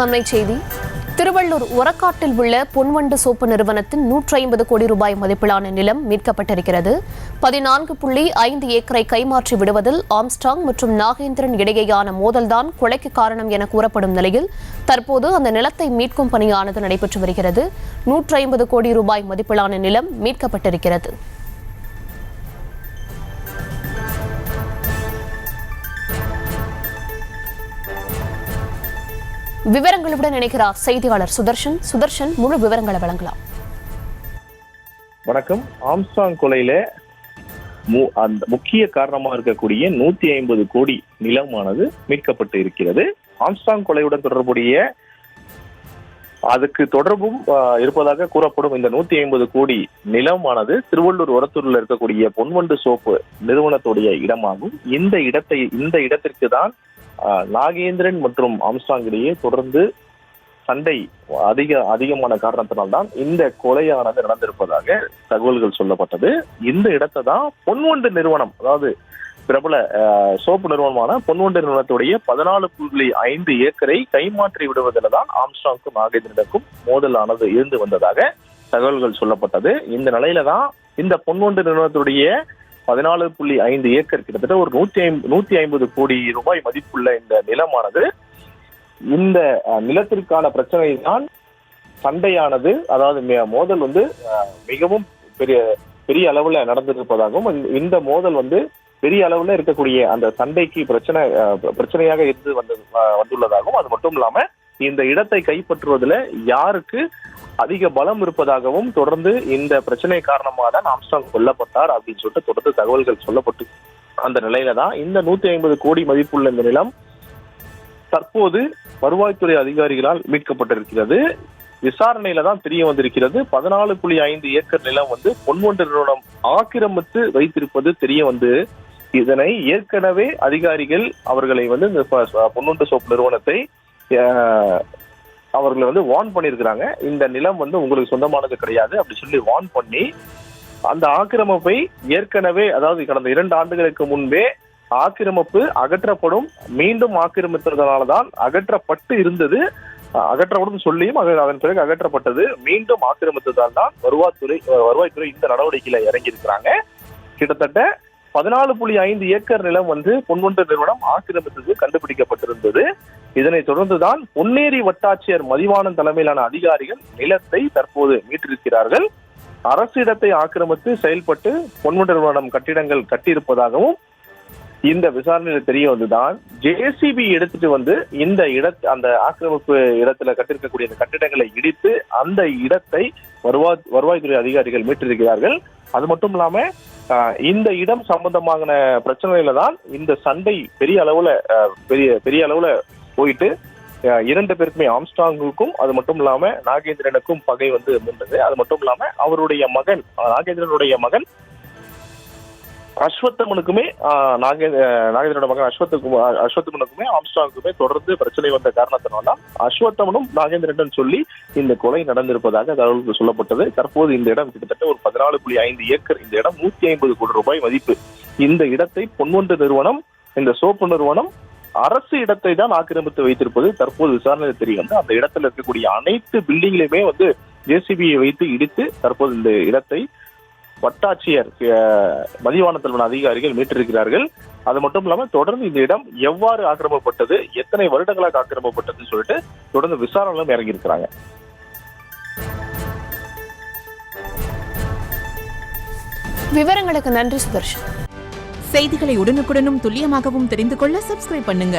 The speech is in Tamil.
அண்மை செய்தி. திருவள்ளூர் ஒரக்காட்டில் உள்ள பொன்வண்டு சோப்பு நிறுவனத்தின் 150 கோடி ரூபாய் மதிப்பிலான நிலம் மீட்கப்பட்டிருக்கிறது. 14.5 ஏக்கரை கைமாற்றி விடுவதில் ஆம்ஸ்டாங் மற்றும் நாகேந்திரன் இடையேயான மோதல்தான் கொலைக்கு காரணம் என கூறப்படும் நிலையில் தற்போது அந்த நிலத்தை மீட்கும் பணியானது நடைபெற்று வருகிறது. 150 கோடி ரூபாய் மதிப்பிலான நிலம் மீட்கப்பட்டிருக்கிறது. விவரங்களுடன் இணைக்கிறார் செய்தியாளர் சுதர்ஷன். முழு விவரங்களை வழங்கலாம். வணக்கம். ஆம்ஸ்டாங் கொலையில அந்த முக்கிய காரணமாக இருக்கக்கூடிய 150 கோடி நிலமானது மீட்கப்பட்டு இருக்கிறது. ஆம்ஸ்டாங் கொலையுடன் தொடர்புடைய அதுக்கு தொடர்பும் இருப்பதாக கூறப்படும் இந்த 150 கோடி நிலமானது திருவள்ளூர் ஒரத்தூரில் இருக்கக்கூடிய பொன்வண்டு சோப்பு நிறுவனத்துடைய இடமாகும். இந்த இடத்திற்கு தான் நாகேந்திரன் மற்றும் ஆம்ஸ்டாங் இடையே தொடர்ந்து சண்டை அதிகமான காரணத்தினால்தான் இந்த கொலையானது நடந்திருப்பதாக தகவல்கள் சொல்லப்பட்டது. இந்த இடத்தை தான் பொன்வண்டு நிறுவனம், அதாவது பிரபல சோப்பு நிறுவனமான பொன்வண்டு நிறுவனத்துடைய 14.5 ஏக்கரை கைமாற்றி விடுவதில் தான் ஆம்ஸ்டாங்கும் நாகேந்திரனுக்கும் மோதலானது இருந்து வந்ததாக தகவல்கள் சொல்லப்பட்டது. இந்த நிலையில தான் இந்த பொன்வண்டு நிறுவனத்துடைய 14.5 ஏக்கர் கிட்டத்தட்ட ஒரு 150 கோடி ரூபாய் மதிப்புள்ள இந்த நிலமானது, இந்த நிலத்திற்கான பிரச்சனை தான் சண்டையானது, அதாவது மோதல் மிகவும் பெரிய அளவுல நடந்திருப்பதாகவும் இந்த மோதல் பெரிய அளவுல இருக்கக்கூடிய அந்த சண்டைக்கு பிரச்சனையாக இருந்து வந்துள்ளதாகவும், அது மட்டும் இல்லாம இந்த இடத்தை கைப்பற்றுவதில் யாருக்கு அதிக பலம் இருப்பதாகவும் தொடர்ந்து இந்த பிரச்சனை காரணமாக தான் ஆம்ஸ்டாங் கொல்லப்பட்டார் அப்படின்னு சொல்லிட்டு தொடர்ந்து தகவல்கள் சொல்லப்பட்டு அந்த நிலையில தான் இந்த 150 கோடி மதிப்புள்ள இந்த நிலம் தற்போது வருவாய்த்துறை அதிகாரிகளால் மீட்கப்பட்டிருக்கிறது. விசாரணையில தான் தெரிய வந்திருக்கிறது. 14.5 ஏக்கர் நிலம் பொன்வண்டு நிறுவனம் ஆக்கிரமித்து வைத்திருப்பது தெரிய இதனை ஏற்கனவே அதிகாரிகள் அவர்களை இந்த பொன்வண்டு சோப்பு நிறுவனத்தை அவர்களை வார்ன் பண்ணியிருக்கிறாங்க. இந்த நிலம் உங்களுக்கு சொந்தமானது கிடையாது அப்படி சொல்லி வார்ன் பண்ணி அந்த ஆக்கிரமிப்பை ஏற்கனவே, அதாவது கடந்த 2 ஆண்டுகளுக்கு முன்பே ஆக்கிரமிப்பு அகற்றப்படும், மீண்டும் ஆக்கிரமித்ததனால்தான் அகற்றப்பட்டு இருந்தது, அகற்றப்படும் சொல்லியும் அதன் பிறகு அகற்றப்பட்டது, மீண்டும் ஆக்கிரமித்ததால் தான் வருவாய்த்துறை இந்த நடவடிக்கையில இறங்கி இருக்கிறாங்க. கிட்டத்தட்ட 14.5 ஏக்கர் நிலம் பொன்வண்டு நிறுவனம் ஆக்கிரமித்தது கண்டுபிடிக்கப்பட்டிருந்தது. இதனைத் தொடர்ந்துதான் பொன்னேரி வட்டாட்சியர் மதிவாணன் தலைமையிலான அதிகாரிகள் நிலத்தை தற்போது மீட்டிருக்கிறார்கள். அரசு இடத்தை ஆக்கிரமித்து செயல்பட்டு பொன்வண்டு நிறுவனம் கட்டிடங்கள் கட்டியிருப்பதாகவும் இந்த விசாரணையில் தெரிய வந்துதான் ஜேசிபி எடுத்துட்டு இந்த அந்த ஆக்கிரமிப்பு இடத்துல கட்டிருக்கக்கூடிய இந்த கட்டிடங்களை இடித்து அந்த இடத்தை வருவாய்த்துறை அதிகாரிகள் மீட்டிருக்கிறார்கள். அது மட்டும் இல்லாம இந்த இடம் சம்பந்தமான பிரச்சனையில தான் இந்த சண்டை பெரிய அளவுல போயிட்டு 2 பேருக்குமே, ஆம்ஸ்டாங்குக்கும் அது மட்டும் இல்லாம நாகேந்திரனுக்கும் பகை இருந்தது. அது மட்டும் இல்லாம அவருடைய மகன், நாகேந்திரனுடைய மகன் அஸ்வத்தமனுக்குமே, நாகேந்திரனோட மகன் அஸ்வத்தமனுக்குமே ஆம்ஸ்டாங்குக்குமே தொடர்ந்து பிரச்சனை வந்த காரணத்தினால அஸ்வத்தமனும் நாகேந்திரன் சொல்லி இந்த கொலை நடந்திருப்பதாக தகவல்கள் சொல்லப்பட்டது. தற்போது இந்த இடம் கிட்டத்தட்ட ஒரு 14.5 ஏக்கர், இந்த இடம் 150 கோடி ரூபாய் மதிப்பு. இந்த இடத்தை பொன்வண்டு நிறுவனம், இந்த சோப்பு நிறுவனம் அரசு இடத்தை தான் ஆக்கிரமித்து வைத்திருப்பது தற்போது விசாரணை தெரியும். அந்த இடத்துல இருக்கக்கூடிய அனைத்து பில்டிங்லையுமே ஜேசிபியை வைத்து இடித்து தற்போது இந்த இடத்தை வட்டாட்சியர் மதிவாண தலைவன் அதிகாரிகள் மீட்டிருக்கிறார்கள். அது மட்டும் இல்லாம தொடர்ந்து இந்த இடம் எவ்வாறு ஆக்கிரமிக்கப்பட்டது, எத்தனை வருடங்களாக ஆக்கிரமிக்கப்பட்டதுன்னு சொல்லிட்டு தொடர்ந்து விசாரணையிலும் இறங்கி இருக்கிறாங்க. விவரங்களுக்கு நன்றி சுதர்ஷன். செய்திகளை உடனுக்குடனும் துல்லியமாகவும் தெரிந்து கொள்ள சப்ஸ்கிரைப் பண்ணுங்க.